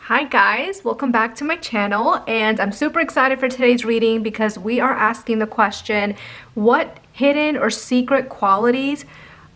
Hi guys, welcome back to my channel, and I'm super excited for today's reading because we are asking the question, what hidden or secret qualities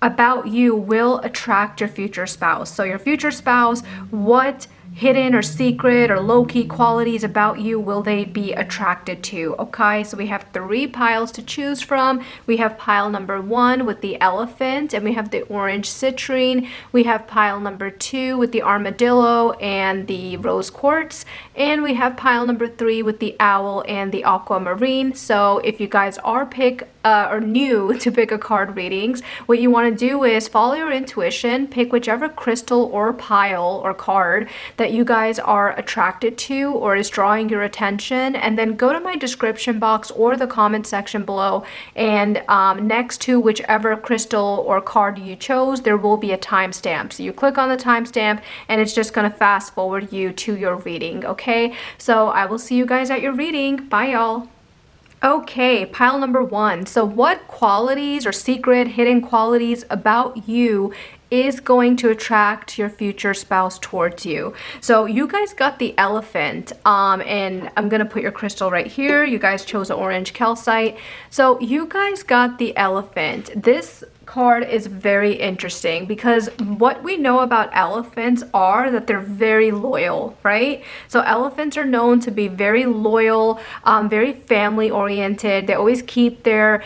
about you will attract your future spouse? So your future spouse, what hidden or secret or low-key qualities about you will they be attracted to? Okay, so we have 3 piles to choose from. We have pile number 1 with the elephant, and we have the orange citrine. We have pile number 2 with the armadillo and the rose quartz, and we have pile number 3 with the owl and the aquamarine. So if you guys are new to pick a card readings, what you want to do is follow your intuition, pick whichever crystal or pile or card that you guys are attracted to or is drawing your attention, and then go to my description box or the comment section below, and next to whichever crystal or card you chose, there will be a timestamp. So you click on the timestamp and it's just going to fast forward you to your reading. Okay, so I will see you guys at your reading. Bye y'all. Okay, pile number 1. So what qualities or secret hidden qualities about you is going to attract your future spouse towards you? So you guys got the elephant, and I'm gonna put your crystal right here. You guys chose the orange calcite. So you guys got the elephant. This card is very interesting because what we know about elephants are that they're very loyal, right? So elephants are known to be very loyal, very family oriented. They always keep their,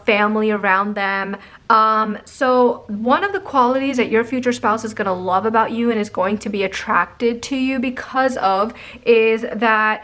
family around them. So one of the qualities that your future spouse is going to love about you and is going to be attracted to you because of is that,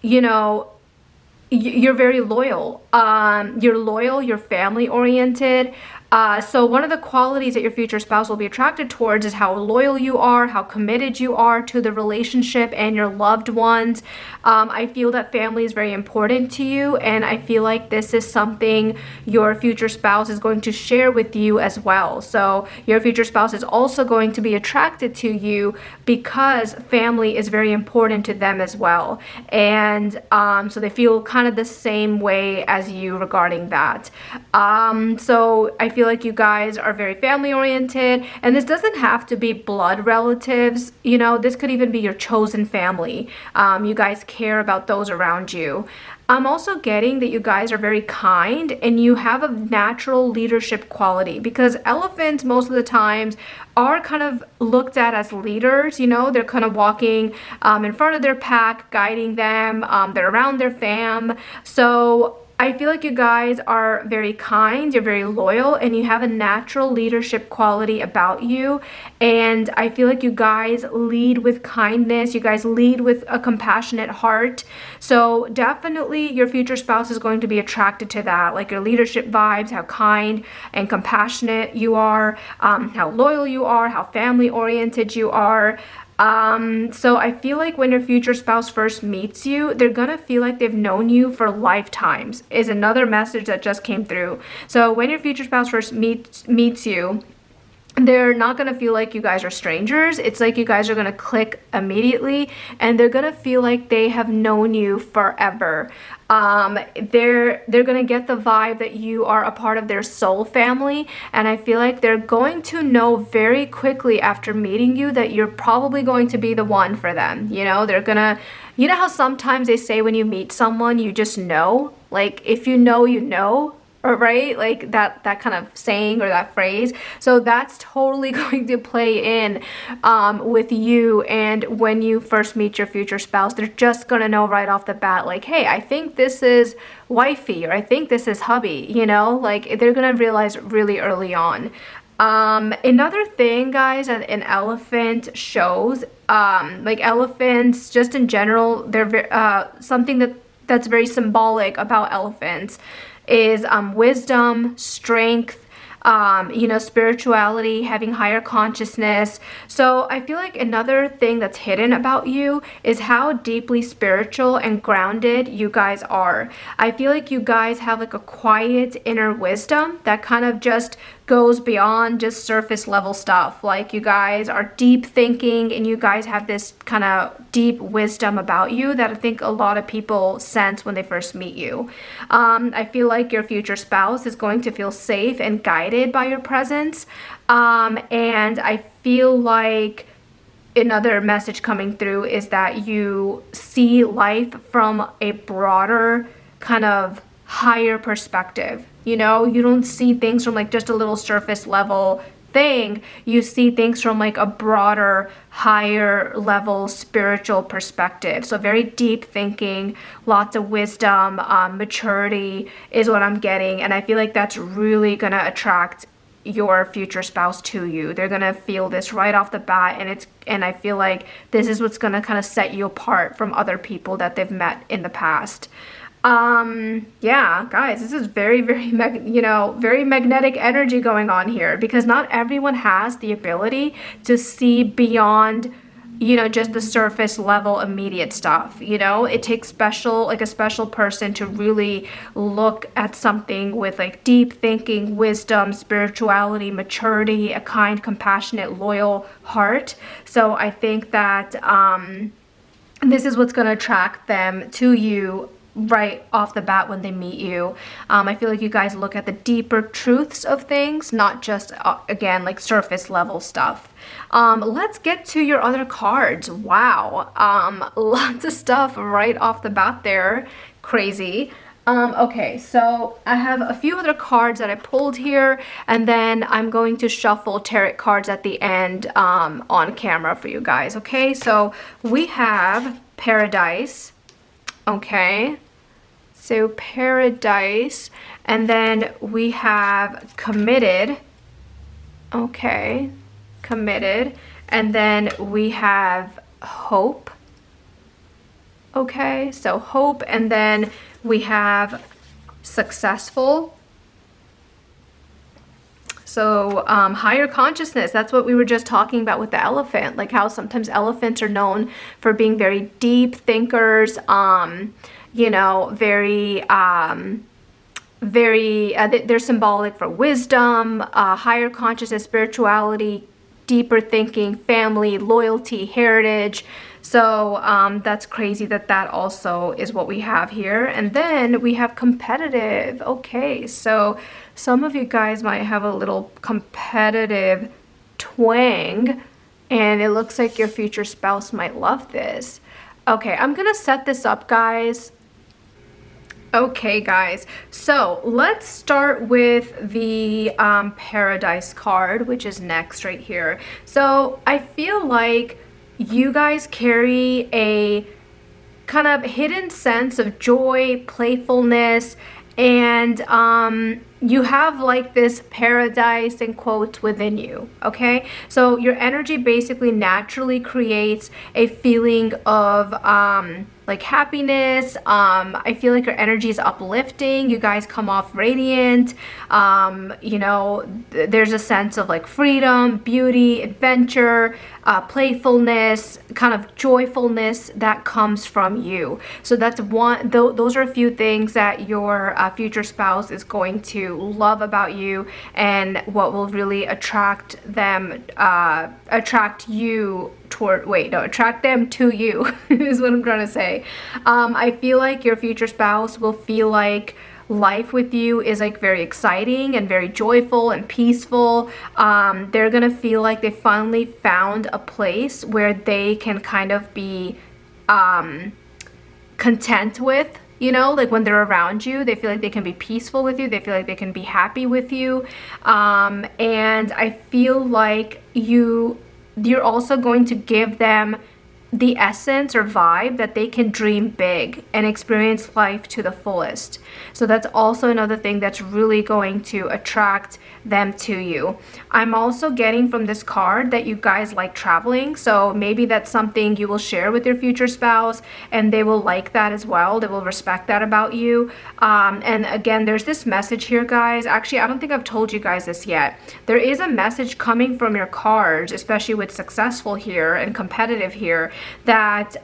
you're very loyal. You're loyal, you're family oriented. So one of the qualities that your future spouse will be attracted towards is how loyal you are, how committed you are to the relationship and your loved ones. I feel that family is very important to you, and I feel like this is something your future spouse is going to share with you as well. So your future spouse is also going to be attracted to you because family is very important to them as well. And so they feel kind of the same way as you regarding that. So I feel like you guys are very family oriented, and this doesn't have to be blood relatives. This could even be your chosen family. You guys care about those around you. I'm also getting that you guys are very kind and you have a natural leadership quality, because elephants most of the times are kind of looked at as leaders. They're kind of walking in front of their pack, guiding them. They're around their fam. So I feel like you guys are very kind, you're very loyal, and you have a natural leadership quality about you. And I feel like you guys lead with kindness, you guys lead with a compassionate heart. So definitely your future spouse is going to be attracted to that, like your leadership vibes, how kind and compassionate you are, how loyal you are, how family oriented you are. So I feel like when your future spouse first meets you, they're gonna feel like they've known you for lifetimes, is another message that just came through. So when your future spouse first meets you, they're not going to feel like you guys are strangers. It's like you guys are going to click immediately, and they're going to feel like they have known you forever. They're going to get the vibe that you are a part of their soul family, and I feel like they're going to know very quickly after meeting you that you're probably going to be the one for them. They're gonna, how sometimes they say when you meet someone, you just know, like if you know, you know. Or right, like that kind of saying or that phrase. So that's totally going to play in with you, and when you first meet your future spouse, they're just gonna know right off the bat, like, hey, I think this is wifey, or I think this is hubby. Like they're gonna realize really early on. Another thing, guys, that an elephant shows, like elephants just in general, they're something that's very symbolic about elephants is wisdom, strength, spirituality, having higher consciousness. So I feel like another thing that's hidden about you is how deeply spiritual and grounded you guys are. I feel like you guys have like a quiet inner wisdom that kind of just goes beyond just surface level stuff. Like you guys are deep thinking, and you guys have this kind of deep wisdom about you that I think a lot of people sense when they first meet you. I feel like your future spouse is going to feel safe and guided by your presence. And I feel like another message coming through is that you see life from a broader, kind of higher perspective. You know, you don't see things from like just a little surface level thing. You see things from like a broader, higher level spiritual perspective. So very deep thinking, lots of wisdom, maturity is what I'm getting. And I feel like that's really gonna attract your future spouse to you. They're gonna feel this right off the bat, and I feel like this is what's gonna kind of set you apart from other people that they've met in the past. Yeah, guys, this is very, very very magnetic energy going on here, because not everyone has the ability to see beyond, you know, just the surface level immediate stuff. You know, it takes a special person to really look at something with like deep thinking, wisdom, spirituality, maturity, a kind, compassionate, loyal heart. So I think that this is what's going to attract them to you right off the bat when they meet you. I feel like you guys look at the deeper truths of things, not just again like surface level stuff. Let's get to your other cards. Wow, lots of stuff right off the bat there. Crazy. Okay, so I have a few other cards that I pulled here, and then I'm going to shuffle tarot cards at the end on camera for you guys. Okay, so we have Paradise. Okay, so Paradise, and then we have Committed. Okay, Committed, and then we have Hope. Okay, so Hope, and then we have Successful. So higher consciousness, that's what we were just talking about with the elephant, like how sometimes elephants are known for being very deep thinkers, you know, they're symbolic for wisdom, higher consciousness, spirituality, deeper thinking, family, loyalty, heritage. So that's crazy that also is what we have here. And then we have competitive. Okay, so some of you guys might have a little competitive twang, and it looks like your future spouse might love this. Okay, I'm gonna set this up, guys. Okay, guys, so let's start with the Paradise card, which is next right here. So I feel like you guys carry a kind of hidden sense of joy, playfulness, and you have like this paradise in quotes within you. Okay, so your energy basically naturally creates a feeling of like happiness. I feel like your energy is uplifting. You guys come off radiant. You know, there's a sense of like freedom, beauty, adventure, playfulness, kind of joyfulness that comes from you. So that's one. Those are a few things that your future spouse is going to love about you, and what will really attract them, attract them to you is what I'm trying to say. I feel like your future spouse will feel like life with you is like very exciting and very joyful and peaceful. They're gonna feel like they finally found a place where they can kind of be content with, you know, like when they're around you, they feel like they can be peaceful with you. They feel like they can be happy with you. And I feel like you're also going to give them the essence or vibe that they can dream big and experience life to the fullest. So that's also another thing that's really going to attract them to you. I'm also getting from this card that you guys like traveling, so maybe that's something you will share with your future spouse, and they will like that as well. They will respect that about you. And again, there's this message here, guys. Actually, I don't think I've told you guys this yet. There is a message coming from your cards, especially with successful here and competitive here, that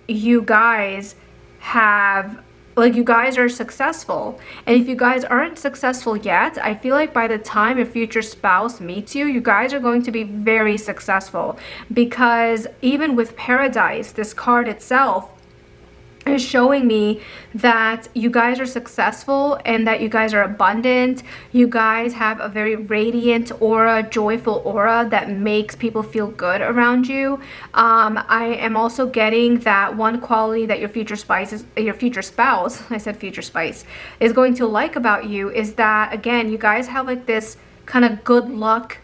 you guys have, like, you guys are successful. And if you guys aren't successful yet, I feel like by the time your future spouse meets you, you guys are going to be very successful, because even with Paradise, this card itself, is showing me that you guys are successful and that you guys are abundant. You guys have a very radiant aura, joyful aura that makes people feel good around you. I am also getting that one quality that your future spouse, I said future spouse, is going to like about you is that, again, you guys have like this kind of good luck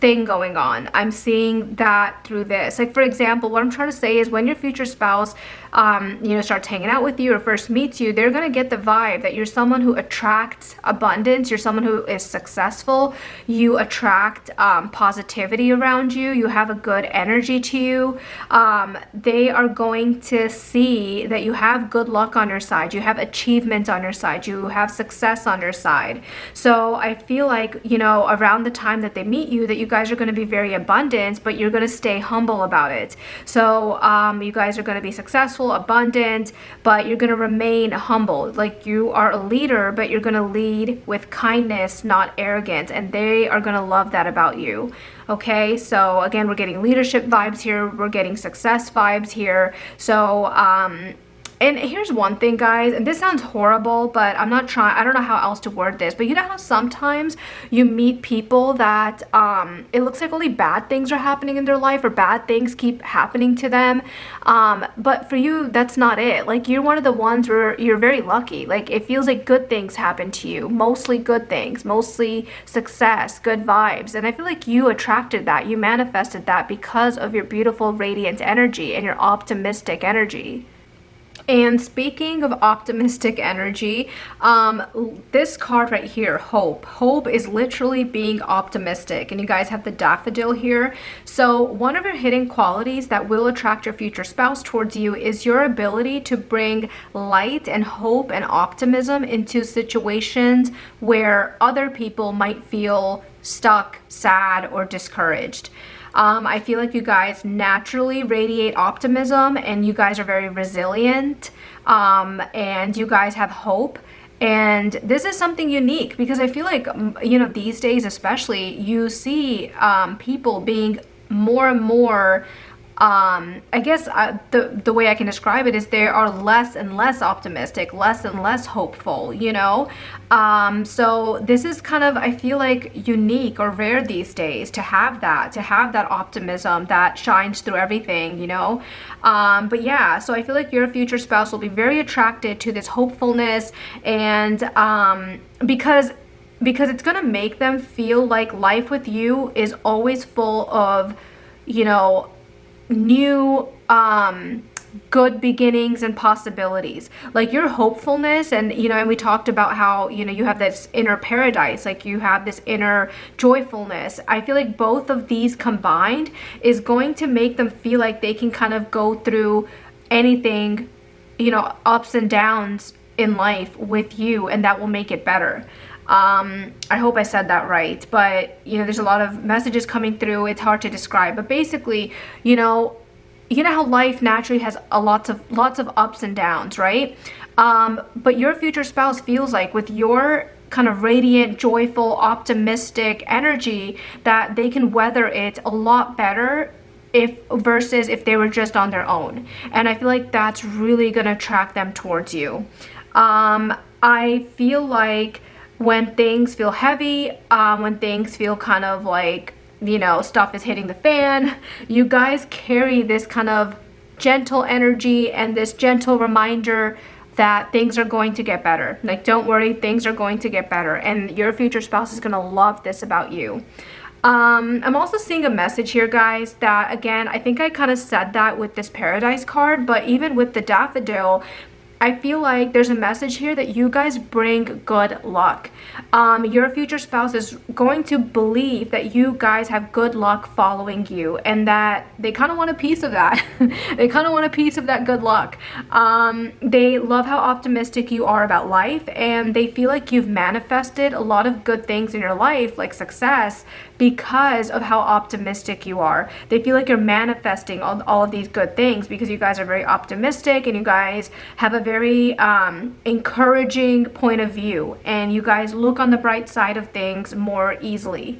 thing going on. I'm seeing that through this. Like, for example, what I'm trying to say is when your future spouse starts hanging out with you or first meets you, they're gonna get the vibe that you're someone who attracts abundance, you're someone who is successful, you attract positivity around you, you have a good energy to you. They are going to see that you have good luck on your side, you have achievement on your side, you have success on your side. So I feel like, around the time that they meet you, that you guys are going to be very abundant, but you're going to stay humble about it. So you guys are going to be successful, abundant, but you're going to remain humble. Like, you are a leader, but you're going to lead with kindness, not arrogance, and they are going to love that about you. Okay, so again, we're getting leadership vibes here, we're getting success vibes here. So and here's one thing, guys, and this sounds horrible, but I don't know how else to word this, but you know how sometimes you meet people that it looks like only bad things are happening in their life, or bad things keep happening to them, but for you, that's not it. Like, you're one of the ones where you're very lucky. Like, it feels like good things happen to you, mostly good things, mostly success, good vibes, and I feel like you attracted that, you manifested that because of your beautiful, radiant energy and your optimistic energy. And speaking of optimistic energy, this card right here, Hope. Hope is literally being optimistic. And you guys have the daffodil here. So one of your hidden qualities that will attract your future spouse towards you is your ability to bring light and hope and optimism into situations where other people might feel stuck, sad, or discouraged. I feel like you guys naturally radiate optimism, and you guys are very resilient, and you guys have hope. And this is something unique because I feel like, these days especially, you see people being more and more, I guess the way I can describe it is they are less and less optimistic, less and less hopeful, so this is kind of, I feel like, unique or rare these days to have that optimism that shines through everything, but yeah, so I feel like your future spouse will be very attracted to this hopefulness, and because it's gonna make them feel like life with you is always full of, new good beginnings and possibilities. Like, your hopefulness, and and we talked about how you have this inner paradise, like you have this inner joyfulness. I feel like both of these combined is going to make them feel like they can kind of go through anything, ups and downs in life with you, and that will make it better. I hope I said that right, but there's a lot of messages coming through. It's hard to describe, but basically, how life naturally has lots of ups and downs, right? But your future spouse feels like, with your kind of radiant, joyful, optimistic energy, that they can weather it a lot better versus if they were just on their own. And I feel like that's really gonna attract them towards you. I feel like when things feel heavy, when things feel kind of like, stuff is hitting the fan, you guys carry this kind of gentle energy and this gentle reminder that things are going to get better. Like, don't worry, things are going to get better, and your future spouse is going to love this about you. I'm also seeing a message here, guys, that, again, I think I kind of said that with this Paradise card, but even with the daffodil, I feel like there's a message here that you guys bring good luck. Your future spouse is going to believe that you guys have good luck following you, and that they kind of want a piece of that. They kind of want a piece of that good luck. They love how optimistic you are about life, and they feel like you've manifested a lot of good things in your life, like success, because of how optimistic you are. They feel like you're manifesting all of these good things because you guys are very optimistic, and you guys have a very encouraging point of view, and you guys look on the bright side of things more easily,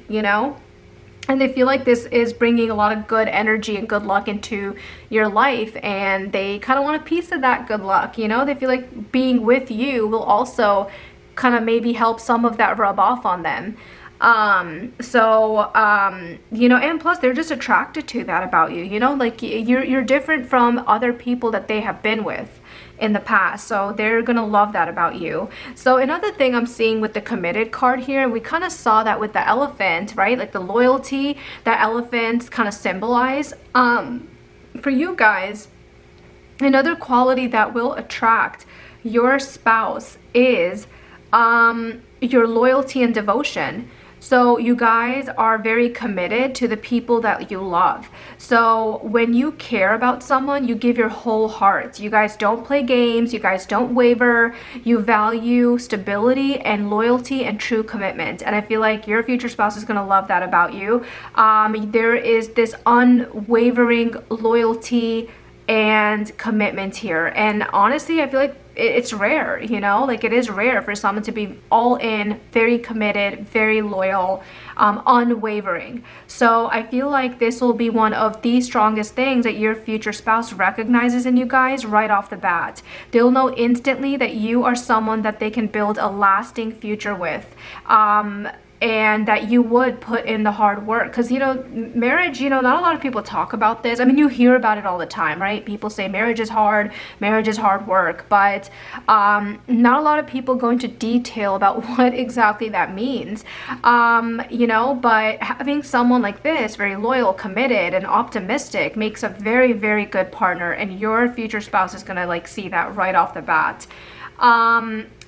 and they feel like this is bringing a lot of good energy and good luck into your life, and they kind of want a piece of that good luck, you know? They feel like being with you will also kind of maybe help some of that rub off on them. You know, and plus they're just attracted to that about you, you know, like you're different from other people that they have been with in the past, so they're gonna love that about you. So another thing I'm seeing with the committed card here, and we kind of saw that with the elephant, right? Like the loyalty that elephants kind of symbolize. For you guys, another quality that will attract your spouse is your loyalty and devotion. So you guys are very committed to the people that you love. So when you care about someone, you give your whole heart. You guys don't play games. You guys don't waver. You value stability and loyalty and true commitment. And I feel like your future spouse is going to love that about you. There is this unwavering loyalty and commitment here. And honestly, I feel like it's rare, you know, like it is rare for someone to be all in, very committed, very loyal, unwavering. So I feel like this will be one of the strongest things that your future spouse recognizes in you guys right off the bat. They'll know instantly that you are someone that they can build a lasting future with. And that you would put in the hard work, because you know, marriage, you know, not a lot of people talk about this. I mean, you hear about it all the time, right? People say marriage is hard work, but not a lot of people go into detail about what exactly that means. You know, but having someone like this, very loyal, committed, and optimistic, makes a very, very good partner, and your future spouse is gonna like see that right off the bat.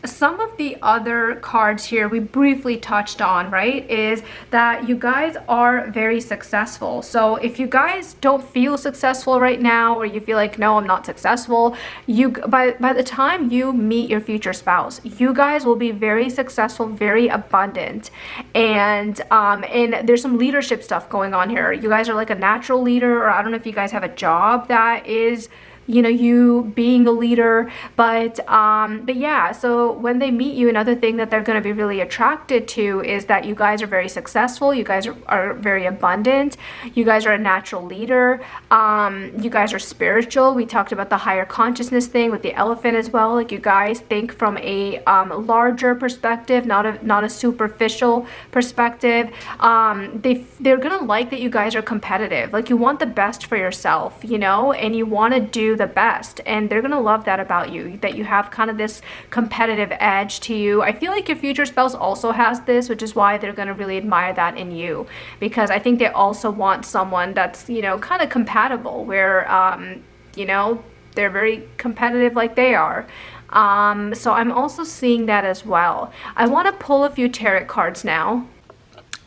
Some of the other cards here we briefly touched on, right, is that you guys are very successful. So if you guys don't feel successful right now, or you feel like, no, I'm not successful, by the time you meet your future spouse, you guys will be very successful, very abundant, and there's some leadership stuff going on here. You guys are like a natural leader, or I don't know if you guys have a job that is, you know, you being a leader, but yeah, so when they meet you, another thing that they're going to be really attracted to is that you guys are very successful, you guys are very abundant, you guys are a natural leader, you guys are spiritual. We talked about the higher consciousness thing with the elephant as well. Like, you guys think from a larger perspective, not a superficial perspective. They're gonna like that you guys are competitive. Like, you want the best for yourself, you know, and you want to do the best, and they're gonna love that about you, that you have kind of this competitive edge to you. I feel like your future spouse also has this, which is why they're gonna really admire that in you, because I think they also want someone that's, you know, kind of compatible, where you know, they're very competitive like they are. So I'm also seeing that as well. I want to pull a few tarot cards now.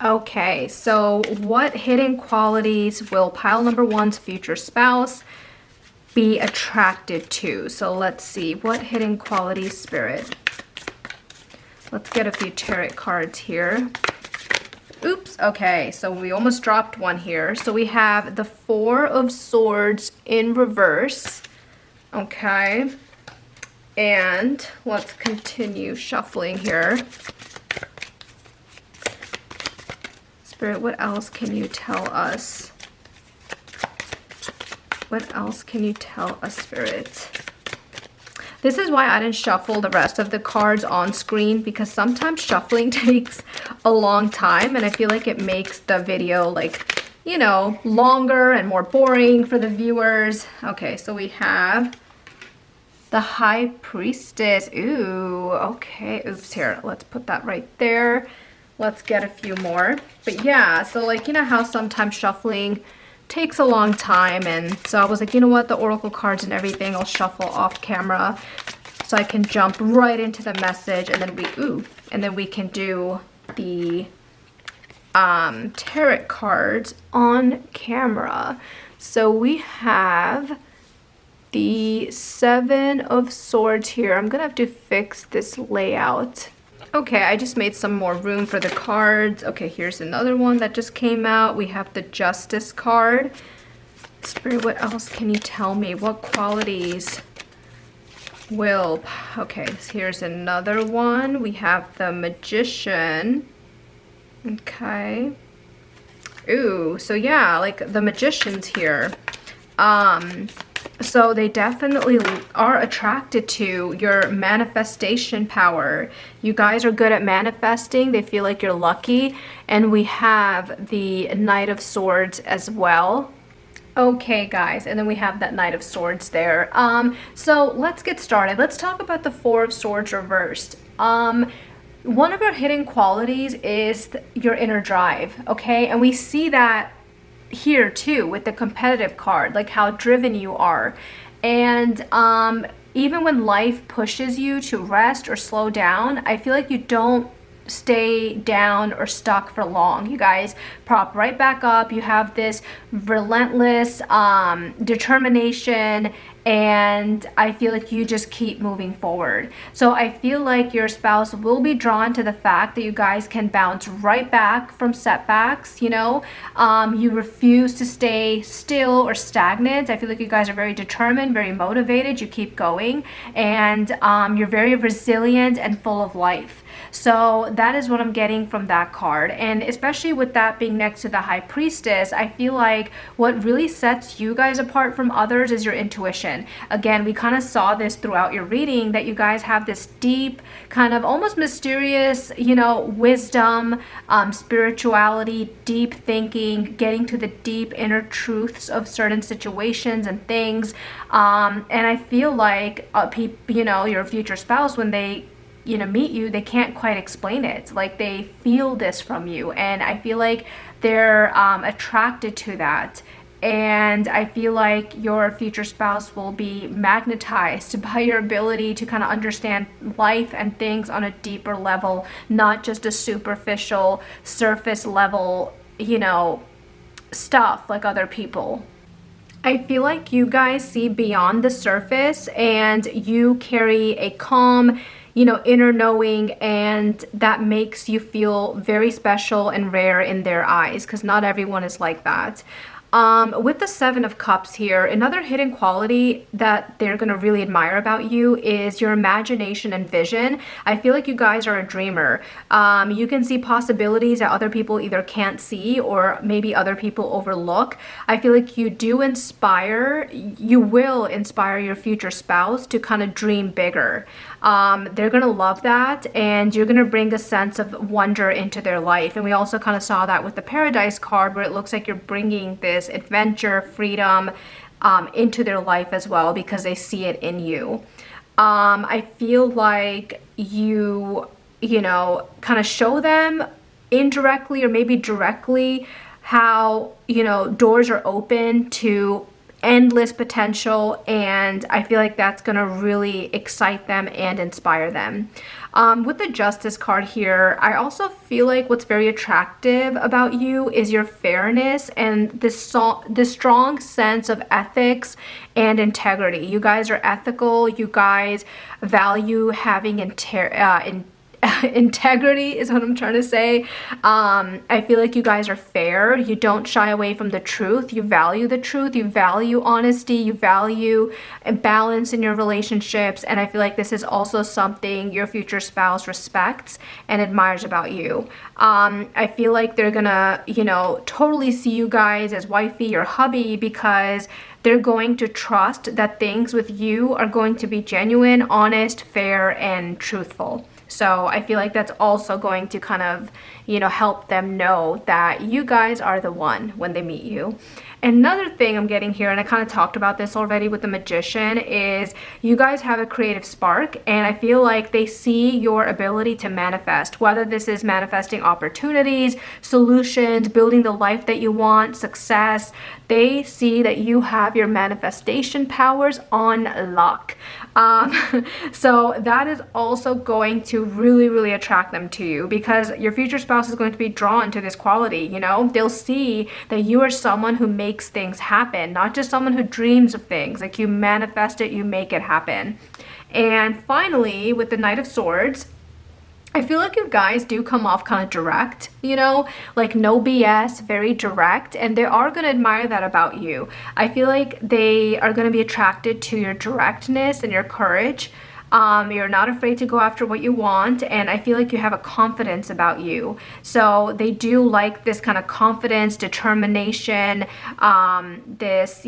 Okay, so what hidden qualities will pile number one's future spouse be attracted to? So let's see, what hidden qualities, Spirit? Let's get a few tarot cards here. Oops, okay, so we almost dropped one here. So we have the Four of Swords in reverse. Okay, and let's continue shuffling here. Spirit, what else can you tell us? What else can you tell us, Spirit? This is why I didn't shuffle the rest of the cards on screen, because sometimes shuffling takes a long time, and I feel like it makes the video, like, you know, longer and more boring for the viewers. Okay, so we have the High Priestess. Ooh, okay. Oops, here, let's put that right there. Let's get a few more. But yeah, so like, you know how sometimes shuffling takes a long time, and so I was like, you know what, the oracle cards and everything I'll shuffle off camera so I can jump right into the message, and then we can do the tarot cards on camera. So we have the Seven of Swords here. I'm gonna have to fix this layout. Okay, I just made some more room for the cards. Okay, here's another one that just came out. We have the Justice card. Spirit, what else can you tell me? What qualities will... Okay, so here's another one. We have the Magician. Okay. Ooh, so yeah, like the magicians here. So they definitely are attracted to your manifestation power. You guys are good at manifesting. They feel like you're lucky. And we have the Knight of Swords as well. Okay, guys, and then we have that Knight of Swords there. So let's get started. Let's talk about the Four of Swords reversed. One of your hidden qualities is your inner drive, okay? And we see that here too with the competitive card, like how driven you are. And even when life pushes you to rest or slow down, I feel like you don't stay down or stuck for long. You guys prop right back up. You have this relentless determination, and I feel like you just keep moving forward. So I feel like your spouse will be drawn to the fact that you guys can bounce right back from setbacks. You refuse to stay still or stagnant. I feel like you guys are very determined, very motivated. You keep going, and you're very resilient and full of life. So that is what I'm getting from that card. And especially with that being next to the High Priestess, I feel like what really sets you guys apart from others is your intuition. Again, we kind of saw this throughout your reading, that you guys have this deep, kind of almost mysterious, wisdom, spirituality, deep thinking, getting to the deep inner truths of certain situations and things. And I feel like, your future spouse, when they meet you, they can't quite explain it. Like, they feel this from you, and I feel like they're attracted to that. And I feel like your future spouse will be magnetized by your ability to kind of understand life and things on a deeper level, not just a superficial, surface level, stuff like other people. I feel like you guys see beyond the surface, and you carry a calm, inner knowing, and that makes you feel very special and rare in their eyes, because not everyone is like that. With the Seven of Cups here, another hidden quality that they're going to really admire about you is your imagination and vision. I feel like you guys are a dreamer. You can see possibilities that other people either can't see, or maybe other people overlook. I feel like you will inspire your future spouse to kind of dream bigger. They're going to love that, and you're going to bring a sense of wonder into their life. And we also kind of saw that with the Paradise card, where it looks like you're bringing this adventure, freedom into their life as well, because they see it in you. I feel like you kind of show them indirectly or maybe directly how, doors are open to endless potential, and I feel like that's going to really excite them and inspire them. With the Justice card here, I also feel like what's very attractive about you is your fairness and this strong sense of ethics and integrity. You guys are ethical. You guys value having integrity is what I'm trying to say. I feel like you guys are fair. You don't shy away from the truth. You value the truth. You value honesty. You value balance in your relationships. And I feel like this is also something your future spouse respects and admires about you. I feel like they're gonna, totally see you guys as wifey or hubby, because they're going to trust that things with you are going to be genuine, honest, fair, and truthful. So I feel like that's also going to kind of, help them know that you guys are the one when they meet you. Another thing I'm getting here, and I kind of talked about this already with the Magician, is you guys have a creative spark, and I feel like they see your ability to manifest, whether this is manifesting opportunities, solutions, building the life that you want, success. They see that you have your manifestation powers on lock. So that is also going to really, really attract them to you, because your future spouse is going to be drawn to this quality. They'll see that you are someone who makes things happen, not just someone who dreams of things. Like, you manifest it, you make it happen. And finally, with the Knight of Swords, I feel like you guys do come off kind of direct, like no BS, very direct, and they are going to admire that about you. I feel like they are going to be attracted to your directness and your courage. You're not afraid to go after what you want, and I feel like you have a confidence about you. So they do like this kind of confidence, determination, confidence,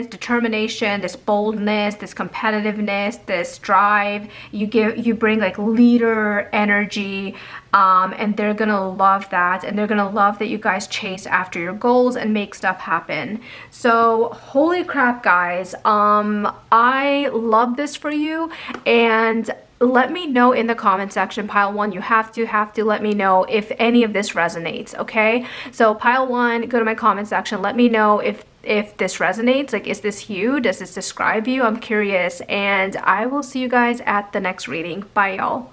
determination, this boldness, this competitiveness, this drive. You bring like leader energy, and they're gonna love that, and they're gonna love that you guys chase after your goals and make stuff happen. So holy crap, guys, I love this for you. And let me know in the comment section, pile one, you have to let me know if any of this resonates, okay? So pile one, go to my comment section, let me know if this resonates. Like, is this you? Does this describe you? I'm curious, and I will see you guys at the next reading. Bye, y'all.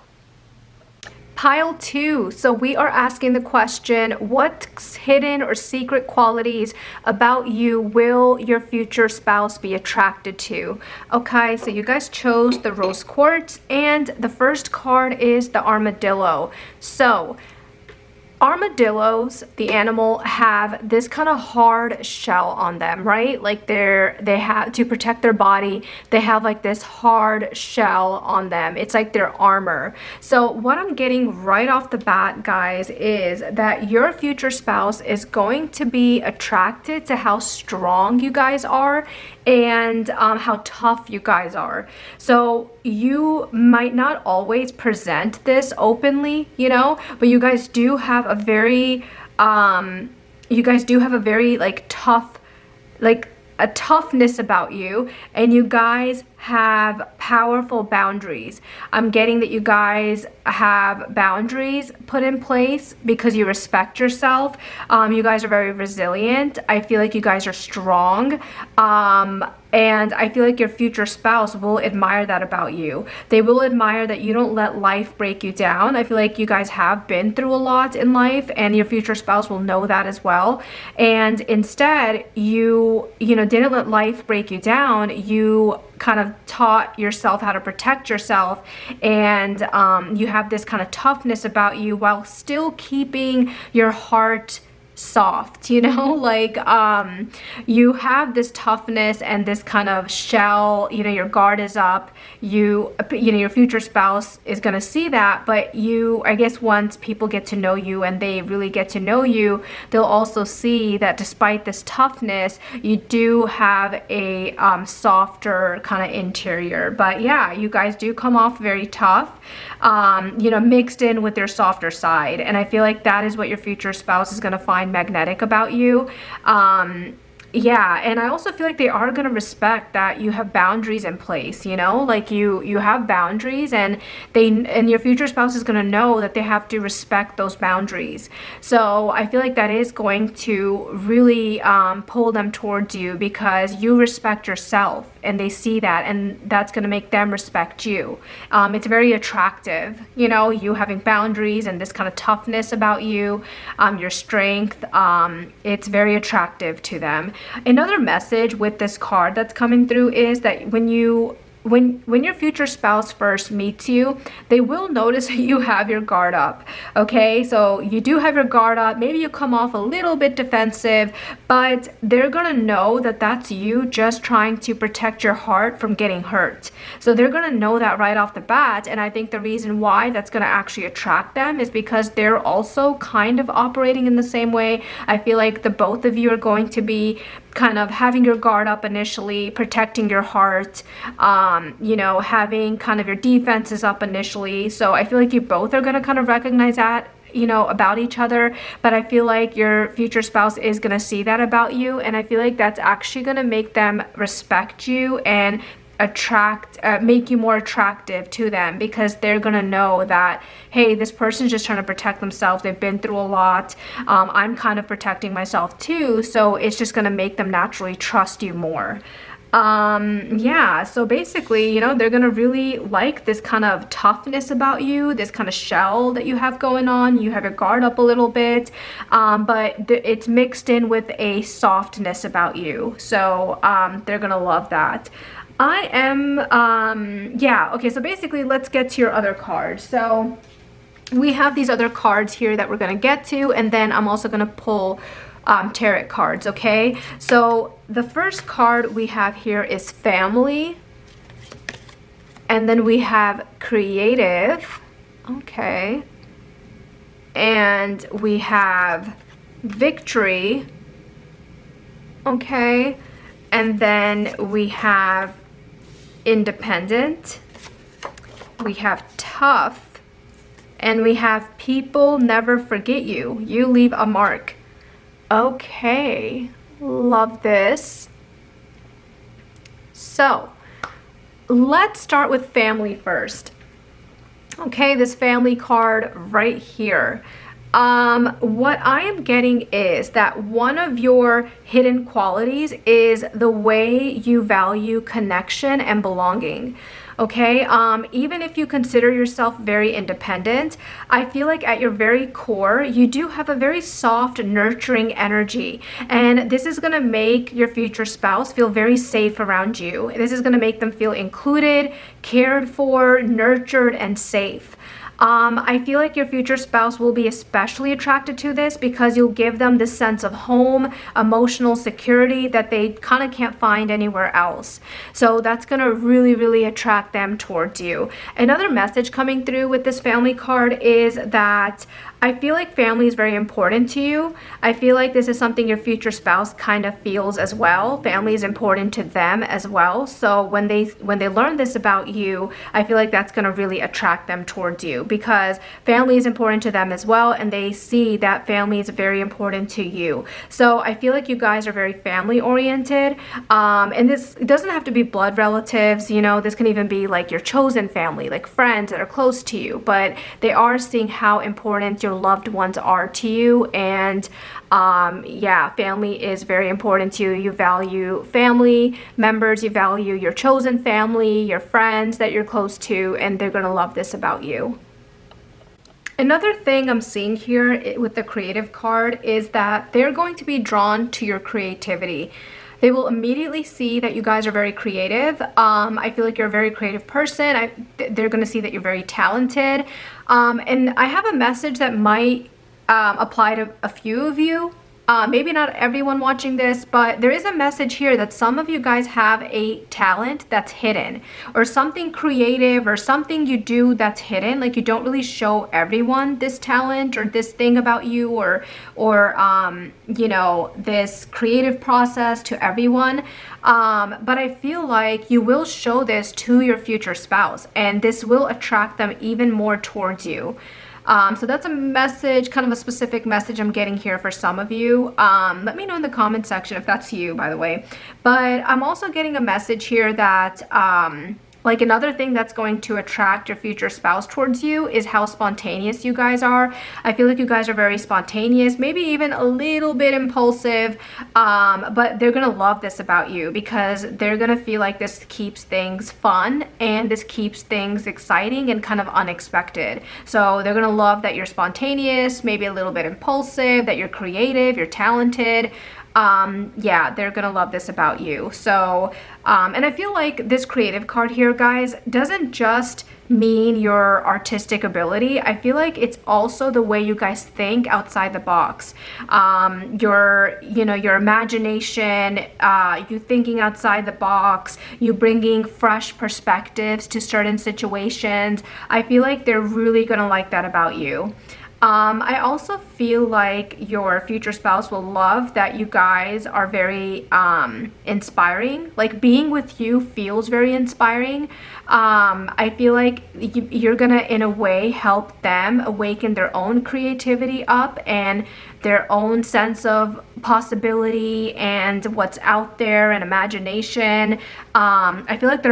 Pile 2. So we are asking the question, what hidden or secret qualities about you will your future spouse be attracted to? Okay, so you guys chose the rose quartz, and the first card is the armadillo. So armadillos, the animal, have this kind of hard shell on them, right? Like they have to protect their body. They have like this hard shell on them. It's like their armor. So what I'm getting right off the bat, guys, is that your future spouse is going to be attracted to how strong you guys are and how tough you guys are. So you might not always present this openly, you know, but you guys do have a very like tough, like a toughness about you, and you guys have powerful boundaries. I'm getting that you guys have boundaries put in place because you respect yourself. You guys are very resilient. I feel like you guys are strong. And I feel like your future spouse will admire that about you. They will admire that you don't let life break you down. I feel like you guys have been through a lot in life, and your future spouse will know that as well. And instead, you didn't let life break you down. You kind of taught yourself how to protect yourself, and you have this kind of toughness about you while still keeping your heart soft, you know, like you have this toughness and this kind of shell, you know, your guard is up, you know, your future spouse is going to see that, but I guess once people get to know you and they really get to know you, they'll also see that despite this toughness, you do have a softer kind of interior. But yeah, you guys do come off very tough, you know, mixed in with their softer side, and I feel like that is what your future spouse is going to find magnetic about you. Yeah, and I also feel like they are going to respect that you have boundaries in place, you know, like you have boundaries, and your future spouse is going to know that they have to respect those boundaries. So I feel like that is going to really pull them towards you because you respect yourself, and they see that, and that's going to make them respect you. It's very attractive, you know, you having boundaries and this kind of toughness about you, your strength. It's very attractive to them. Another message with this card that's coming through is that when your future spouse first meets you, they will notice that you have your guard up, okay? So you do have your guard up. Maybe you come off a little bit defensive, but they're gonna know that that's you just trying to protect your heart from getting hurt. So they're gonna know that right off the bat, and I think the reason why that's gonna actually attract them is because they're also kind of operating in the same way. I feel like the both of you are going to be kind of having your guard up initially, protecting your heart, you know, having kind of your defenses up initially. So I feel like you both are going to kind of recognize that, you know, about each other, but I feel like your future spouse is going to see that about you, and I feel like that's actually going to make them respect you and make you more attractive to them, because they're gonna know that, hey, this person's just trying to protect themselves. They've been through a lot. I'm kind of protecting myself too, so it's just gonna make them naturally trust you more. Yeah, so basically, you know, they're gonna really like this kind of toughness about you, this kind of shell that you have going on. You have your guard up a little bit, but it's mixed in with a softness about you, so they're gonna love that. I am, yeah, okay, so basically let's get to your other cards. So we have these other cards here that we're going to get to, and then I'm also going to pull tarot cards, okay? So the first card we have here is family. And then we have creative. Okay. And we have victory. Okay. And then we have independent. We have tough. And we have people never forget you. You leave a mark. Okay. Love this. So, let's start with family first. Okay, this family card right here. What I am getting is that one of your hidden qualities is the way you value connection and belonging. Okay, even if you consider yourself very independent, I feel like at your very core, you do have a very soft, nurturing energy. And this is gonna make your future spouse feel very safe around you. This is gonna make them feel included, cared for, nurtured, and safe. I feel like your future spouse will be especially attracted to this because you'll give them this sense of home, emotional security that they kind of can't find anywhere else. So that's going to really, really attract them towards you. Another message coming through with this family card is that I feel like family is very important to you. I feel like this is something your future spouse kind of feels as well. Family is important to them as well. So when they learn this about you, I feel like that's going to really attract them towards you because family is important to them as well, and they see that family is very important to you. So I feel like you guys are very family oriented, and this doesn't have to be blood relatives. You know, this can even be like your chosen family, like friends that are close to you, but they are seeing how important your loved ones are to you. And yeah, family is very important to you. You value family members, you value your chosen family, your friends that you're close to, and they're gonna love this about you. Another thing I'm seeing here with the creative card is that they're going to be drawn to your creativity. They will immediately see that you guys are very creative. I feel like you're a very creative person. They're going to see that you're very talented. And I have a message that might apply to a few of you. Maybe not everyone watching this, but there is a message here that some of you guys have a talent that's hidden, or something creative, or something you do that's hidden. Like you don't really show everyone this talent or this thing about you, or you know, this creative process to everyone. But I feel like you will show this to your future spouse, and this will attract them even more towards you. So that's a message, kind of a specific message I'm getting here for some of you. Let me know in the comment section if that's you, by the way. But I'm also getting a message here that like another thing that's going to attract your future spouse towards you is how spontaneous you guys are. I feel like you guys are very spontaneous, maybe even a little bit impulsive, but they're gonna love this about you because they're gonna feel like this keeps things fun and this keeps things exciting and kind of unexpected. So they're gonna love that you're spontaneous, maybe a little bit impulsive, that you're creative, you're talented. Yeah, they're gonna love this about you. So and I feel like this creative card here, guys, doesn't just mean your artistic ability. I feel like it's also the way you guys think outside the box. Your imagination, you thinking outside the box, you bringing fresh perspectives to certain situations. I feel like they're really gonna like that about you. I also feel like your future spouse will love that you guys are very inspiring. Like being with you feels very inspiring. I feel like you're gonna in a way help them awaken their own creativity up and their own sense of possibility and what's out there and imagination. I feel like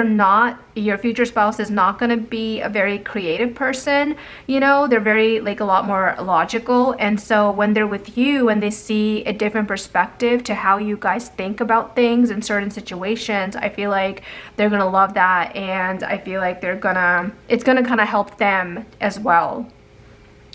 your future spouse is not going to be a very creative person. You know, they're very like a lot more logical. And so when they're with you and they see a different perspective to how you guys think about things in certain situations, I feel like they're going to love that. And I feel like it's going to kind of help them as well.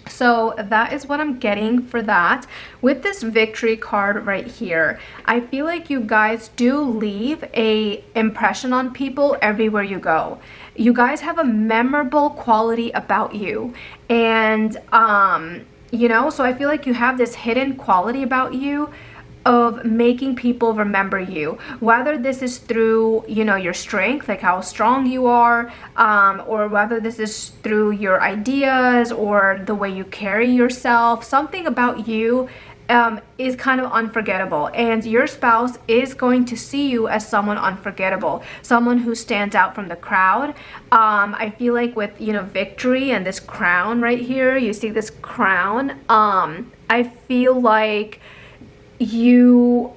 So that is what I'm getting for that. With this victory card right here, I feel like you guys do leave a impression on people everywhere you go. You guys have a memorable quality about you. And, you know, so I feel like you have this hidden quality about you of making people remember you, whether this is through, you know, your strength, like how strong you are, or whether this is through your ideas or the way you carry yourself. Something about you is kind of unforgettable, and your spouse is going to see you as someone unforgettable, someone who stands out from the crowd. I feel like with, you know, victory and this crown right here, you see this crown, I feel like you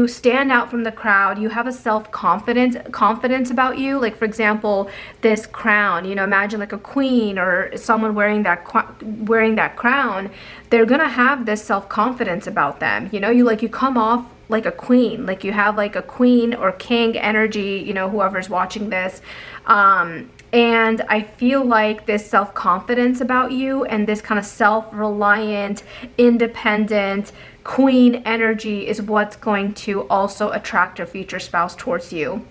stand out from the crowd. You have a confidence about you. Like, for example, this crown, you know, imagine like a queen or someone wearing that crown. They're gonna have this self-confidence about them, you know. You come off like a queen, like you have like a queen or king energy, you know, whoever's watching this. And I feel like this self-confidence about you and this kind of self-reliant, independent queen energy is what's going to also attract your future spouse towards you.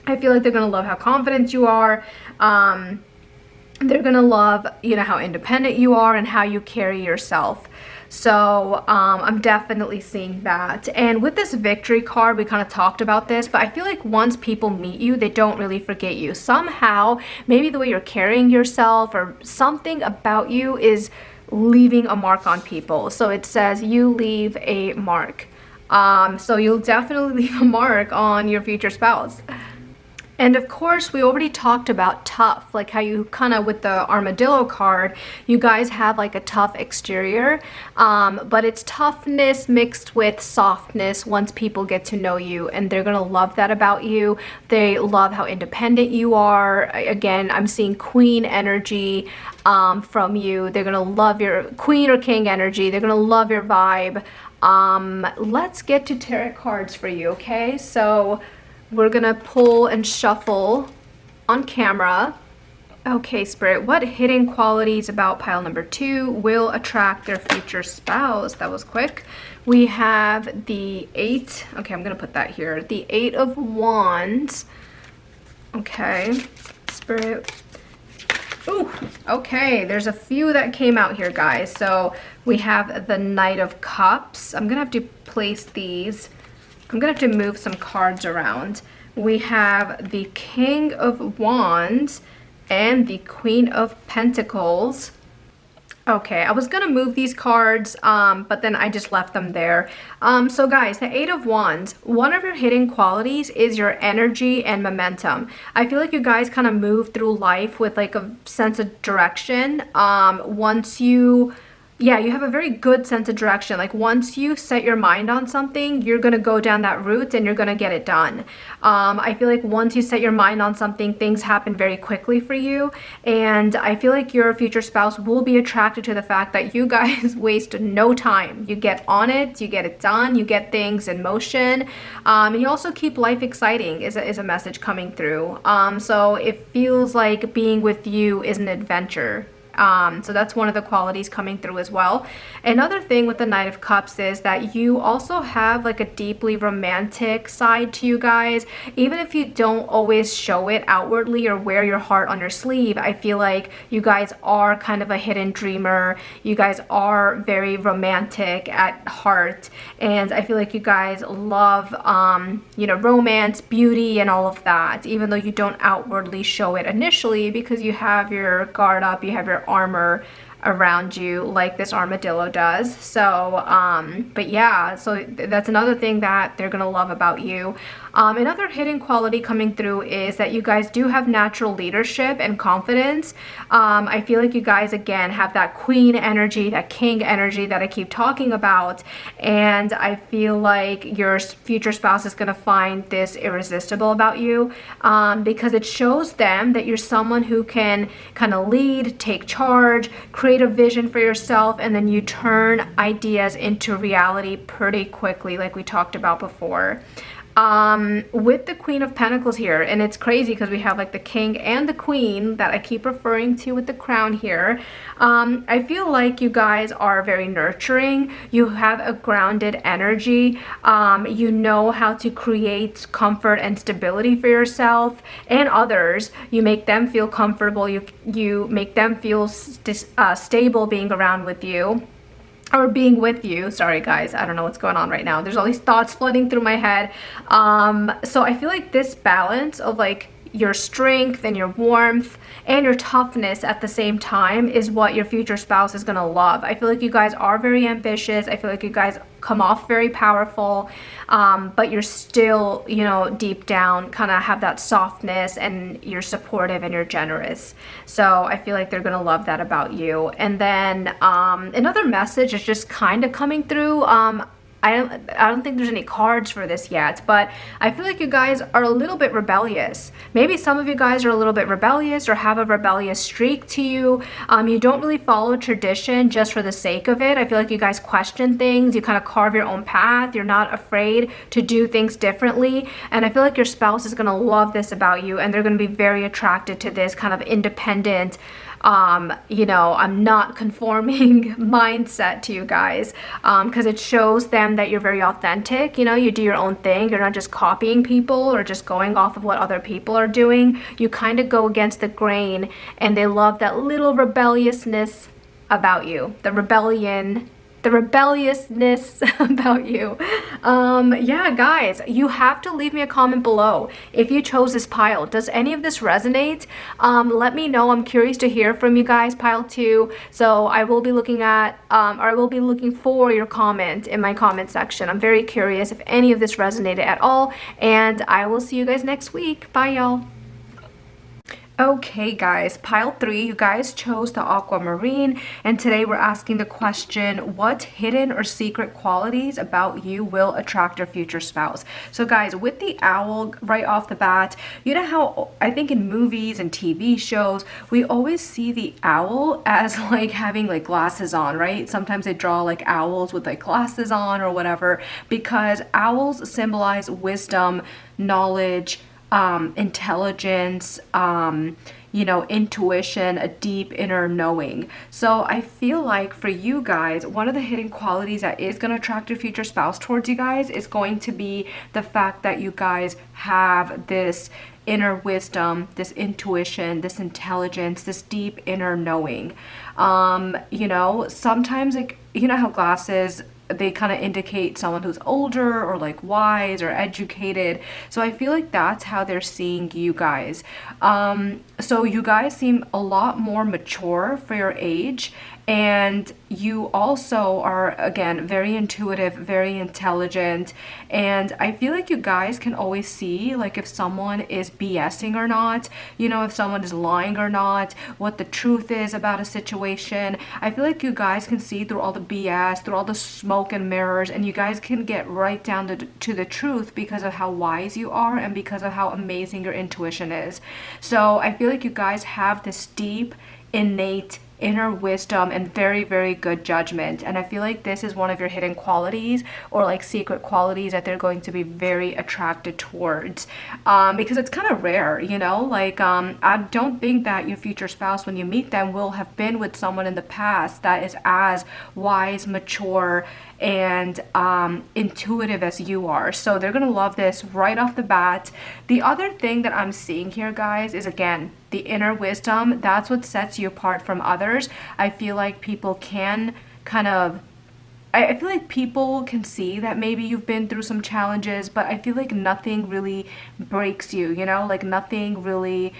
I feel like they're going to love how confident you are. They're going to love, you know, how independent you are and how you carry yourself. So I'm definitely seeing that. And with this victory card, we kind of talked about this, but I feel like once people meet you, they don't really forget you. Somehow, maybe the way you're carrying yourself or something about you is leaving a mark on people. So it says you leave a mark. So you'll definitely leave a mark on your future spouse. And of course, we already talked about tough, like how you kind of, with the armadillo card, you guys have like a tough exterior, but it's toughness mixed with softness once people get to know you, and they're gonna love that about you. They love how independent you are. Again, I'm seeing queen energy from you. They're gonna love your queen or king energy. They're gonna love your vibe. Let's get to tarot cards for you, okay? So we're gonna pull and shuffle on camera. Okay, Spirit, what hidden qualities about pile number 2 will attract their future spouse? That was quick. We have the 8. Okay, I'm gonna put that here. The 8 of Wands. Okay, Spirit. Ooh, okay, there's a few that came out here, guys. So we have the Knight of Cups. I'm gonna have to place these. I'm gonna have to move some cards around. We have the King of Wands and the Queen of Pentacles. Okay, I was gonna move these cards, but then I just left them there. So guys, the 8 of Wands, one of your hidden qualities is your energy and momentum. I feel like you guys kind of move through life with like a sense of direction. You have a very good sense of direction. Like once you set your mind on something, you're gonna go down that route and you're gonna get it done. I feel like once you set your mind on something, things happen very quickly for you. And I feel like your future spouse will be attracted to the fact that you guys waste no time. You get on it, you get it done, you get things in motion. And you also keep life exciting is a message coming through. So it feels like being with you is an adventure. So that's one of the qualities coming through as well. Another thing with the Knight of Cups is that you also have like a deeply romantic side to you guys. Even if you don't always show it outwardly or wear your heart on your sleeve, I feel like you guys are kind of a hidden dreamer. You guys are very romantic at heart. And I feel like you guys love, romance, beauty, and all of that, even though you don't outwardly show it initially because you have your guard up, you have your armor around you like this armadillo does. So but yeah, so that's another thing that they're gonna love about you. Another hidden quality coming through is that you guys do have natural leadership and confidence. I feel like you guys again have that queen energy, that king energy that I keep talking about, and I feel like your future spouse is gonna find this irresistible about you, because it shows them that you're someone who can kind of lead, take charge, create a vision for yourself, and then you turn ideas into reality pretty quickly, like we talked about before. With the Queen of Pentacles here, and it's crazy because we have like the King and the Queen that I keep referring to with the crown here. I feel like you guys are very nurturing. You have a grounded energy. You know how to create comfort and stability for yourself and others. You make them feel comfortable. You make them feel stable being around with you. or being with you. Sorry guys, I don't know what's going on right now. There's all these thoughts flooding through my head. So I feel like this balance of like your strength and your warmth and your toughness at the same time is what your future spouse is going to love. I feel like you guys are very ambitious. I feel like you guys come off very powerful, but you're still, you know, deep down kind of have that softness, and you're supportive and you're generous. So I feel like they're going to love that about you. And then another message is just kind of coming through. I don't think there's any cards for this yet, but I feel like you guys are a little bit rebellious. Maybe some of you guys are a little bit rebellious or have a rebellious streak to you. You don't really follow tradition just for the sake of it. I feel like you guys question things. You kind of carve your own path. You're not afraid to do things differently. And I feel like your spouse is going to love this about you, and they're going to be very attracted to this kind of independent, you know, I'm not conforming mindset to you guys, because it shows them that you're very authentic. You know, you do your own thing. You're not just copying people or just going off of what other people are doing. You kind of go against the grain, and they love that little rebelliousness about you, the rebelliousness about you. Yeah, guys, you have to leave me a comment below if you chose this pile. Does any of this resonate? Let me know. I'm curious to hear from you guys, pile 2. So I will be looking at, or I will be looking for your comment in my comment section. I'm very curious if any of this resonated at all, and I will see you guys next week. Bye, y'all. Okay guys, pile 3, you guys chose the aquamarine, and today we're asking the question, what hidden or secret qualities about you will attract your future spouse? So guys, with the owl right off the bat, you know how I think in movies and TV shows, we always see the owl as like having like glasses on, right? Sometimes they draw like owls with like glasses on or whatever, because owls symbolize wisdom, knowledge, intelligence, you know, intuition, a deep inner knowing. So I feel like for you guys, one of the hidden qualities that is going to attract your future spouse towards you guys is going to be the fact that you guys have this inner wisdom, this intuition, this intelligence, this deep inner knowing. You know, sometimes like, you know how glasses, they kind of indicate someone who's older or like wise or educated. So I feel like that's how they're seeing you guys. So you guys seem a lot more mature for your age, and you also are, again, very intuitive, very intelligent, and I feel like you guys can always see like if someone is BSing or not, you know, if someone is lying or not, what the truth is about a situation. I feel like you guys can see through all the BS, through all the smoke and mirrors, and you guys can get right down to the truth because of how wise you are and because of how amazing your intuition is. So I feel like you guys have this deep, innate inner wisdom and very, very good judgment, and I feel like this is one of your hidden qualities or like secret qualities that they're going to be very attracted towards, because it's kind of rare, you know, like I don't think that your future spouse, when you meet them, will have been with someone in the past that is as wise, mature, and intuitive as you are. So they're gonna love this right off the bat. The other thing that I'm seeing here, guys, is again the inner wisdom. That's what sets you apart from others. I feel like people can kind of, I feel like people can see that maybe you've been through some challenges, but I feel like nothing really breaks you, you know, like nothing really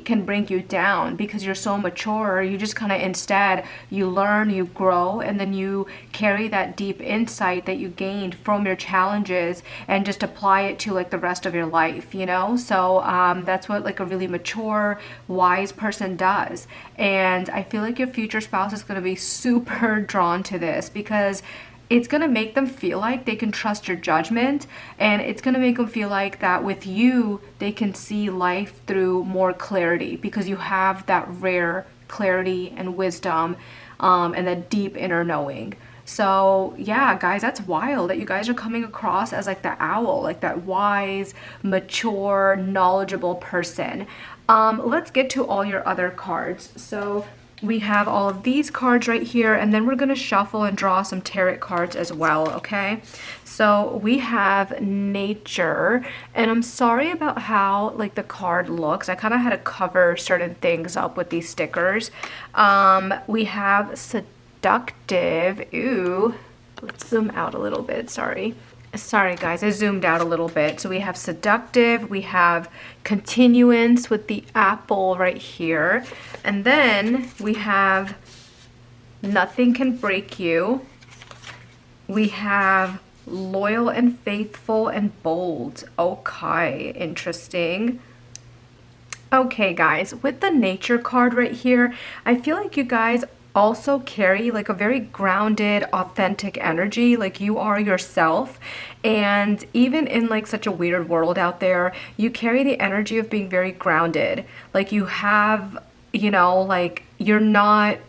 can bring you down because you're so mature. You just kind of, instead, you learn, you grow, and then you carry that deep insight that you gained from your challenges and just apply it to like the rest of your life, you know. So that's what like a really mature, wise person does. And I feel like your future spouse is going to be super drawn to this because it's going to make them feel like they can trust your judgment, and it's going to make them feel like that with you they can see life through more clarity because you have that rare clarity and wisdom, and that deep inner knowing. So yeah, guys, that's wild that you guys are coming across as like the owl, like that wise, mature, knowledgeable person. Let's get to all your other cards. So we have all of these cards right here, and then we're going to shuffle and draw some tarot cards as well, okay? So we have nature, and I'm sorry about how like the card looks. I kind of had to cover certain things up with these stickers. We have seductive. Ooh, let's zoom out a little bit, sorry guys, I zoomed out a little bit. So we have seductive, we have continuance with the apple right here, and then we have nothing can break you. We have loyal and faithful and bold. Okay, interesting. Okay guys, with the nature card right here, I feel like you guys also carry like a very grounded, authentic energy, like you are yourself. And even in like such a weird world out there, you carry the energy of being very grounded. Like you have, you know, like you're not,